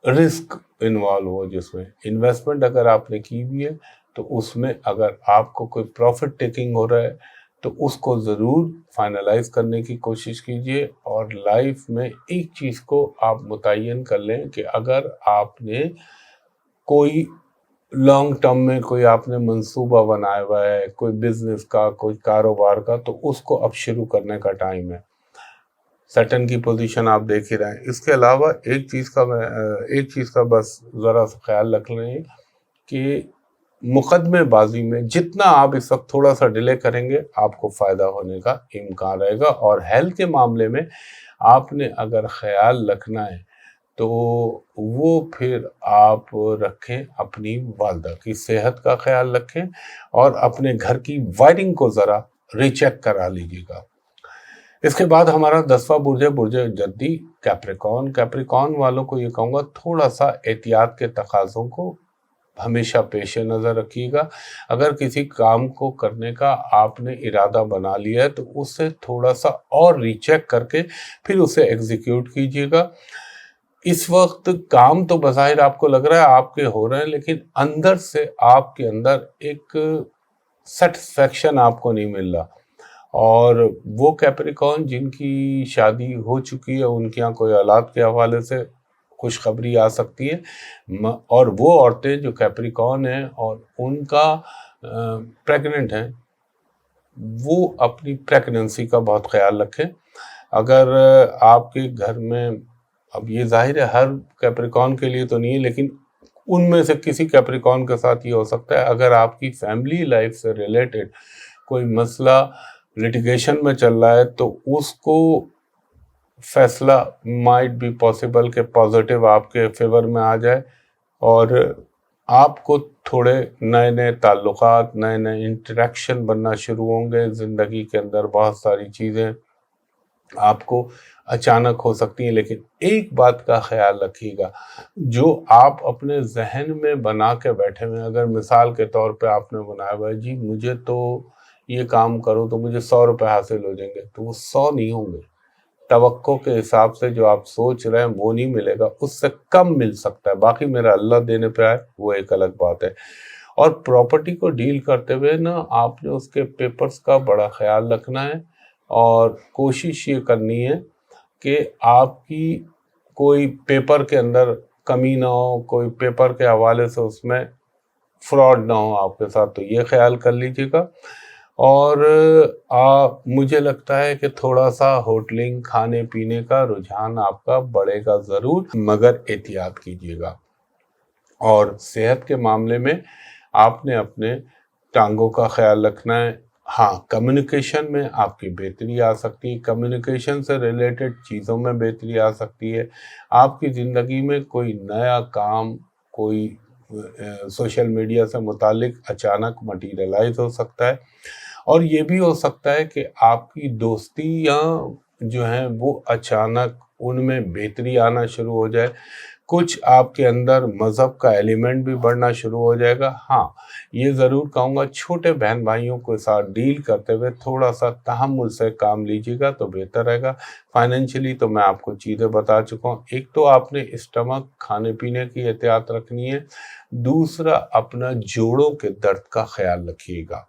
رسک انوالو ہو، جس میں انویسٹمنٹ اگر آپ نے کی بھی ہے تو اس میں اگر آپ کو کوئی پروفٹ ٹیکنگ ہو رہا ہے تو اس کو ضرور فائنلائز کرنے کی کوشش کیجیے، اور لائف میں ایک چیز کو آپ متعین کر لیں کہ اگر آپ نے کوئی لانگ ٹرم میں کوئی آپ نے منصوبہ بنایا ہوا ہے، کوئی بزنس کا، کوئی کاروبار کا، تو اس کو اب شروع کرنے کا ٹائم ہے۔ سیٹن کی پوزیشن آپ دیکھ ہی رہے ہیں۔ اس کے علاوہ ایک چیز کا بس ذرا سا خیال رکھ لیں کہ مقدمے بازی میں جتنا آپ اس وقت تھوڑا سا ڈیلے کریں گے آپ کو فائدہ ہونے کا امکان رہے گا، اور ہیلتھ کے معاملے میں آپ نے اگر خیال رکھنا ہے تو وہ پھر آپ رکھیں، اپنی والدہ کی صحت کا خیال رکھیں، اور اپنے گھر کی وائرنگ کو ذرا ری چیک کرا لیجیے گا۔ اس کے بعد ہمارا 10واں برج ہے برج جدی، کیپریکون والوں کو یہ کہوں گا تھوڑا سا احتیاط کے تقاضوں کو ہمیشہ پیش نظر رکھیے گا۔ اگر کسی کام کو کرنے کا آپ نے ارادہ بنا لیا ہے تو اسے تھوڑا سا اور ری چیک کر کے پھر اسے ایگزیکیوٹ کیجیے گا۔ اس وقت کام تو بظاہر آپ کو لگ رہا ہے آپ کے ہو رہے ہیں، لیکن اندر سے آپ کے اندر ایک سیٹسفیکشن آپ کو نہیں مل رہا، اور وہ کیپریکون جن کی شادی ہو چکی ہے ان کے یہاں کوئی اولاد کے حوالے سے خوشخبری آ سکتی ہے، اور وہ عورتیں جو کیپریکون ہیں اور ان کا پریگننٹ ہیں، وہ اپنی پریگننسی کا بہت خیال رکھیں۔ اگر آپ کے گھر میں، اب یہ ظاہر ہے ہر کیپریکون کے لیے تو نہیں ہے، لیکن ان میں سے کسی کیپریکون کے ساتھ یہ ہو سکتا ہے، اگر آپ کی فیملی لائف سے ریلیٹڈ کوئی مسئلہ لیٹیگیشن میں چل رہا ہے تو اس کو فیصلہ مائٹ بی پاسبل کہ پازیٹیو آپ کے فیور میں آ جائے، اور آپ کو تھوڑے نئے نئے تعلقات، نئے نئے انٹریکشن بننا شروع ہوں گے زندگی کے اندر. بہت ساری چیزیں آپ کو اچانک ہو سکتی ہیں، لیکن ایک بات کا خیال رکھیے گا، جو آپ اپنے ذہن میں بنا کے بیٹھے ہوئے، اگر مثال کے طور پہ آپ نے بنایا ہوا ہے جی مجھے تو یہ کام کرو تو مجھے 100 روپے حاصل ہو جائیں گے، تو وہ 100 نہیں ہوں گے. توقع کے حساب سے جو آپ سوچ رہے ہیں وہ نہیں ملے گا، اس سے کم مل سکتا ہے. باقی میرا اللہ دینے پہ آئے وہ ایک الگ بات ہے. اور پراپرٹی کو ڈیل کرتے ہوئے نا آپ نے اس کے پیپرز کا بڑا خیال رکھنا ہے، اور کوشش یہ کرنی ہے کہ آپ کی کوئی پیپر کے اندر کمی نہ ہو، کوئی پیپر کے حوالے سے اس میں فراڈ نہ ہو آپ کے ساتھ، تو یہ خیال کر لیجیے گا. اور مجھے لگتا ہے کہ تھوڑا سا ہوٹلنگ، کھانے پینے کا رجحان آپ کا بڑھے گا ضرور، مگر احتیاط کیجیے گا. اور صحت کے معاملے میں آپ نے اپنے ٹانگوں کا خیال رکھنا ہے. ہاں، کمیونیکیشن میں آپ کی بہتری آ سکتی ہے، کمیونیکیشن سے ریلیٹڈ چیزوں میں بہتری آ سکتی ہے. آپ کی زندگی میں کوئی نیا کام، کوئی سوشل میڈیا سے متعلق اچانک مٹیریلائز ہو سکتا ہے. اور یہ بھی ہو سکتا ہے کہ آپ کی دوستیاں جو ہیں وہ اچانک ان میں بہتری آنا شروع ہو جائے. کچھ آپ کے اندر مذہب کا ایلیمنٹ بھی بڑھنا شروع ہو جائے گا. ہاں، یہ ضرور کہوں گا چھوٹے بہن بھائیوں کے ساتھ ڈیل کرتے ہوئے تھوڑا سا تحمل سے کام لیجیے گا تو بہتر رہے گا. فائنینشلی تو میں آپ کو چیزیں بتا چکا ہوں. ایک تو آپ نے اسٹمک، کھانے پینے کی احتیاط رکھنی ہے. دوسرا، اپنا جوڑوں کے درد کا خیال رکھیے گا.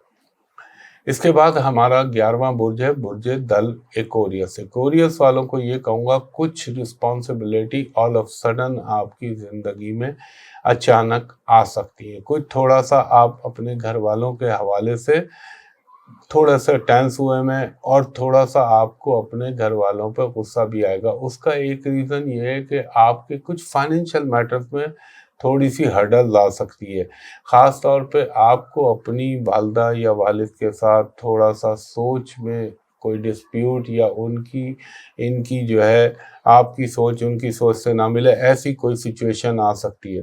اس کے بعد ہمارا 11واں برج ہے برج دل ایکوریس. ایکوریس والوں کو یہ کہوں گا کچھ رسپانسبلٹی آل آف سڈن آپ کی زندگی میں اچانک آ سکتی ہے. کچھ تھوڑا سا آپ اپنے گھر والوں کے حوالے سے تھوڑا سا ٹینس ہوئے میں، اور تھوڑا سا آپ کو اپنے گھر والوں پہ غصہ بھی آئے گا. اس کا ایک ریزن یہ ہے کہ آپ کے کچھ فائنینشیل میٹرز میں تھوڑی سی ہرڈل آ سکتی ہے. خاص طور پہ آپ کو اپنی والدہ یا والد کے ساتھ تھوڑا سا سوچ میں کوئی ڈسپیوٹ، یا ان کی جو ہے آپ کی سوچ ان کی سوچ سے نہ ملے، ایسی کوئی سچویشن آ سکتی ہے.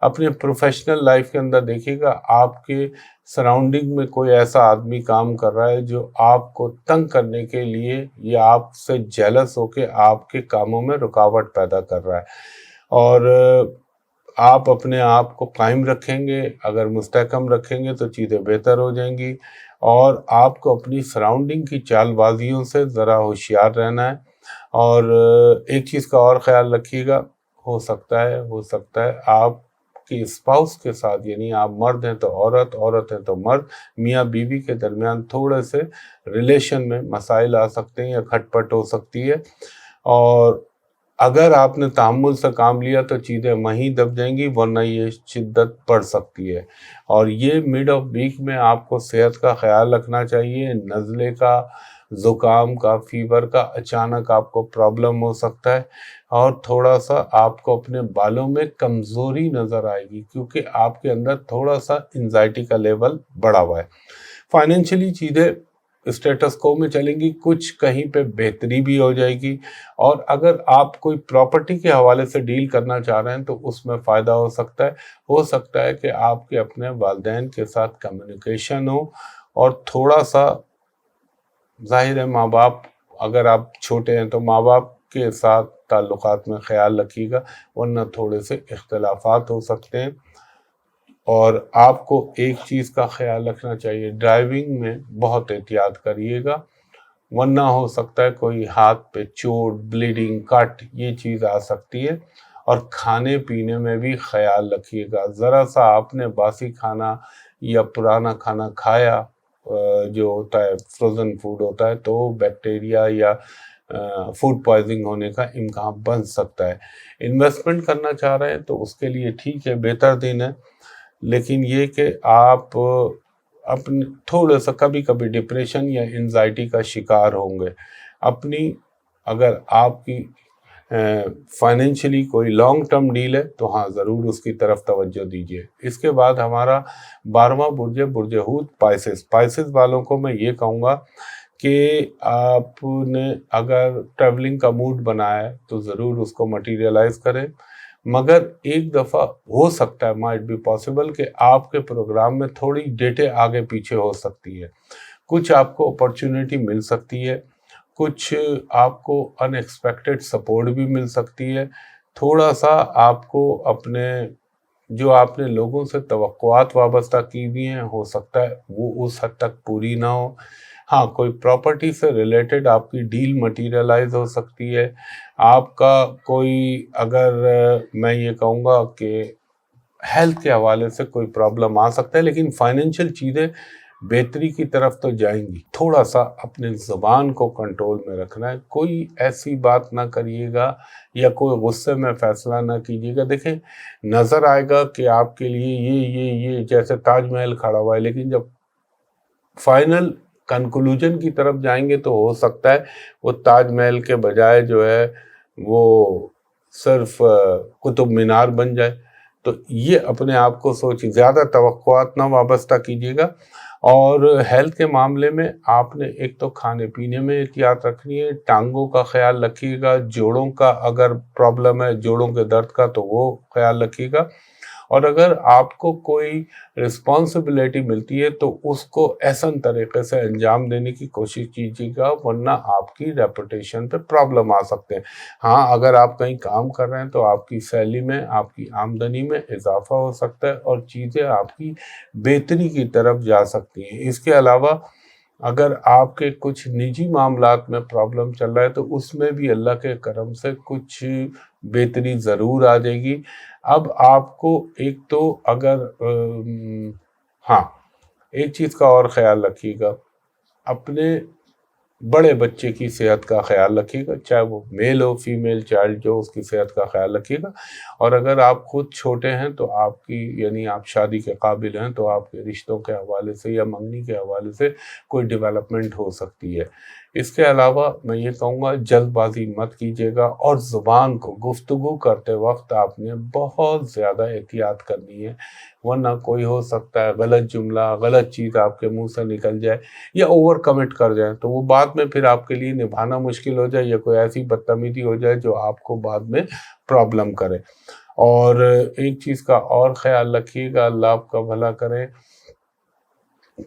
اپنے پروفیشنل لائف کے اندر دیکھیے گا آپ کے سراؤنڈنگ میں کوئی ایسا آدمی کام کر رہا ہے جو آپ کو تنگ کرنے کے لیے یا آپ سے جیلس ہو کے آپ کے کاموں میں رکاوٹ پیدا کر رہا ہے. اور آپ اپنے آپ کو قائم رکھیں گے، اگر مستحکم رکھیں گے تو چیزیں بہتر ہو جائیں گی. اور آپ کو اپنی سراؤنڈنگ کی چال بازیوں سے ذرا ہوشیار رہنا ہے. اور ایک چیز کا اور خیال رکھیے گا، ہو سکتا ہے آپ کی اسپاؤس کے ساتھ، یعنی آپ مرد ہیں تو عورت، عورت ہیں تو مرد، میاں بیوی کے درمیان تھوڑے سے ریلیشن میں مسائل آ سکتے ہیں یا کھٹ پٹ ہو سکتی ہے. اور اگر آپ نے تحمل سے کام لیا تو چیزیں وہیں دب جائیں گی، ورنہ یہ شدت بڑھ سکتی ہے. اور یہ مڈ آف ویک میں آپ کو صحت کا خیال رکھنا چاہیے. نزلے کا، زکام کا، فیور کا اچانک آپ کو پرابلم ہو سکتا ہے. اور تھوڑا سا آپ کو اپنے بالوں میں کمزوری نظر آئے گی، کیونکہ آپ کے اندر تھوڑا سا انزائٹی کا لیول بڑھا ہوا ہے. فائنینشلی چیزیں اسٹیٹس کو میں چلیں گی، کچھ کہیں پہ بہتری بھی ہو جائے گی. اور اگر آپ کوئی پراپرٹی کے حوالے سے ڈیل کرنا چاہ رہے ہیں تو اس میں فائدہ ہو سکتا ہے کہ آپ کے اپنے والدین کے ساتھ کمیونیکیشن ہو. اور تھوڑا سا ظاہر ہے ماں باپ، اگر آپ چھوٹے ہیں تو ماں باپ کے ساتھ تعلقات میں خیال رکھیے گا، ورنہ تھوڑے سے اختلافات ہو سکتے ہیں. اور آپ کو ایک چیز کا خیال رکھنا چاہیے، ڈرائیونگ میں بہت احتیاط کریے گا، ورنہ ہو سکتا ہے کوئی ہاتھ پہ چوٹ، بلیڈنگ، کٹ، یہ چیز آ سکتی ہے. اور کھانے پینے میں بھی خیال رکھیے گا. ذرا سا آپ نے باسی کھانا یا پرانا کھانا کھایا جو ہوتا ہے فروزن فوڈ ہوتا ہے، تو بیکٹیریا یا فوڈ پوائزنگ ہونے کا امکان بن سکتا ہے. انویسٹمنٹ کرنا چاہ رہے ہیں تو اس کے لیے ٹھیک ہے، بہتر دن ہے، لیکن یہ کہ آپ اپنے تھوڑا سا کبھی کبھی ڈپریشن یا انزائٹی کا شکار ہوں گے. اگر آپ کی فائنینشلی کوئی لانگ ٹرم ڈیل ہے تو ہاں ضرور اس کی طرف توجہ دیجیے. اس کے بعد ہمارا 12واں برج ہے برج حوت پائسس. پائسس والوں کو میں یہ کہوں گا کہ آپ نے اگر ٹریولنگ کا موڈ بنایا ہے تو ضرور اس کو مٹیریلائز کریں. مگر ایک دفعہ ہو سکتا ہے مائٹ بی پاسبل کہ آپ کے پروگرام میں تھوڑی ڈیٹے آگے پیچھے ہو سکتی ہے، کچھ آپ کو اپرچونٹی مل سکتی ہے، کچھ آپ کو ان ایکسپیکٹڈ سپورٹ بھی مل سکتی ہے، تھوڑا سا آپ کو اپنے جو آپ نے لوگوں سے توقعات وابستہ کی ہوئی ہیں ہو سکتا ہے وہ اس حد تک پوری نہ ہو۔ ہاں، کوئی پراپرٹی سے ریلیٹڈ آپ کی ڈیل مٹیریلائز ہو سکتی ہے، آپ کا کوئی اگر میں یہ کہوں گا کہ ہیلتھ کے حوالے سے کوئی پرابلم آ سکتا ہے، لیکن فائنینشیل چیزیں بہتری کی طرف تو جائیں گی۔ تھوڑا سا اپنے زبان کو کنٹرول میں رکھنا ہے، کوئی ایسی بات نہ کریے گا یا کوئی غصے میں فیصلہ نہ کیجیے گا۔ دیکھیں، نظر آئے گا کہ آپ کے لیے یہ جیسے تاج محل کھڑا ہوا ہے، لیکن جب فائنل کنکلوژن کی طرف جائیں گے تو ہو سکتا ہے وہ تاج محل کے بجائے جو ہے وہ صرف قطب مینار بن جائے۔ تو یہ اپنے آپ کو سوچیں، زیادہ توقعات نہ وابستہ کیجیے گا۔ اور ہیلتھ کے معاملے میں آپ نے ایک تو کھانے پینے میں احتیاط رکھنی ہے، ٹانگوں کا خیال رکھیے گا، جوڑوں کا اگر پرابلم ہے جوڑوں کے درد کا تو وہ خیال رکھیے گا، اور اگر آپ کو کوئی رسپانسبلٹی ملتی ہے تو اس کو احسن طریقے سے انجام دینے کی کوشش کیجیے گا، ورنہ آپ کی ریپوٹیشن پہ پرابلم آ سکتے ہیں۔ ہاں، اگر آپ کہیں کام کر رہے ہیں تو آپ کی سیلری میں، آپ کی آمدنی میں اضافہ ہو سکتا ہے اور چیزیں آپ کی بہتری کی طرف جا سکتی ہیں۔ اس کے علاوہ اگر آپ کے کچھ نجی معاملات میں پرابلم چل رہا ہے تو اس میں بھی اللہ کے کرم سے کچھ بہتری ضرور آ جائے گی۔ اب آپ کو ایک تو اگر ہاں ایک چیز کا اور خیال رکھیے گا، اپنے بڑے بچے کی صحت کا خیال رکھیے گا، چاہے وہ میل ہو فیمیل چائلڈ، جو اس کی صحت کا خیال رکھیے گا۔ اور اگر آپ خود چھوٹے ہیں تو آپ کی یعنی آپ شادی کے قابل ہیں تو آپ کے رشتوں کے حوالے سے یا منگنی کے حوالے سے کوئی ڈیولپمنٹ ہو سکتی ہے۔ اس کے علاوہ میں یہ کہوں گا جلد بازی مت کیجیے گا، اور زبان کو گفتگو کرتے وقت آپ نے بہت زیادہ احتیاط کرنی ہے، ورنہ کوئی ہو سکتا ہے غلط جملہ، غلط چیز آپ کے منہ سے نکل جائے یا اوور کمٹ کر جائیں تو وہ بعد میں پھر آپ کے لیے نبھانا مشکل ہو جائے، یا کوئی ایسی بدتمیزی ہو جائے جو آپ کو بعد میں پرابلم کرے۔ اور ایک چیز کا اور خیال رکھیے گا، اللہ آپ کا بھلا کرے،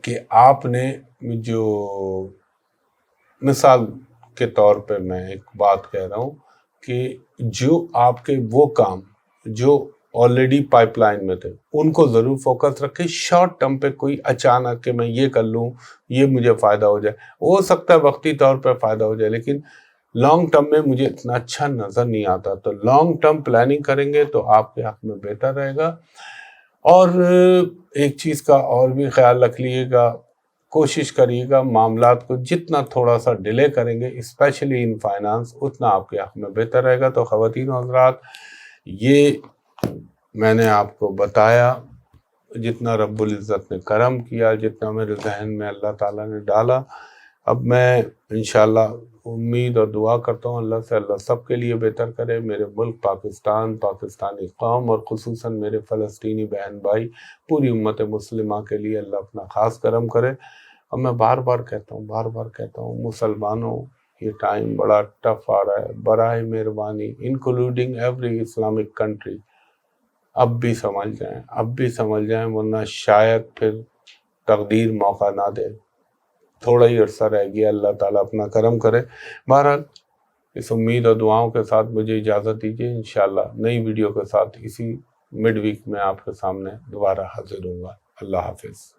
کہ آپ نے جو مثال کے طور پہ میں ایک بات کہہ رہا ہوں کہ جو آپ کے وہ کام جو آلریڈی پائپ لائن میں تھے ان کو ضرور فوکس رکھیں۔ شارٹ ٹرم پہ کوئی اچانک کہ میں یہ کر لوں یہ مجھے فائدہ ہو جائے، ہو سکتا ہے وقتی طور پہ فائدہ ہو جائے، لیکن لانگ ٹرم میں مجھے اتنا اچھا نظر نہیں آتا۔ تو لانگ ٹرم پلاننگ کریں گے تو آپ کے حق میں بہتر رہے گا۔ اور ایک چیز کا اور بھی خیال رکھ لیے گا، کوشش کریے گا معاملات کو جتنا تھوڑا سا ڈیلے کریں گے اسپیشلی ان فائنانس، اتنا آپ کے حق میں بہتر رہے گا۔ تو خواتین و حضرات، یہ میں نے آپ کو بتایا، جتنا رب العزت نے کرم کیا، جتنا میرے ذہن میں اللہ تعالیٰ نے ڈالا۔ اب میں انشاءاللہ امید اور دعا کرتا ہوں اللہ سے، اللہ سب کے لیے بہتر کرے، میرے ملک پاکستان، پاکستانی قوم اور خصوصاً میرے فلسطینی بہن بھائی، پوری امت مسلمہ کے لیے اللہ اپنا خاص کرم کرے۔ اور میں بار بار کہتا ہوں مسلمانوں، یہ ٹائم بڑا ٹف آ رہا ہے، برائے مہربانی انکلوڈنگ ایوری اسلامک کنٹری، اب بھی سمجھ جائیں ورنہ شاید پھر تقدیر موقع نہ دے، تھوڑا ہی عرصہ رہ گیا، اللہ تعالیٰ اپنا کرم کرے۔ بہرحال اس امید اور دعاؤں کے ساتھ مجھے اجازت دیجیے، انشاءاللہ نئی ویڈیو کے ساتھ اسی مڈ ویک میں آپ کے سامنے دوبارہ حاضر ہوں گا۔ اللہ حافظ۔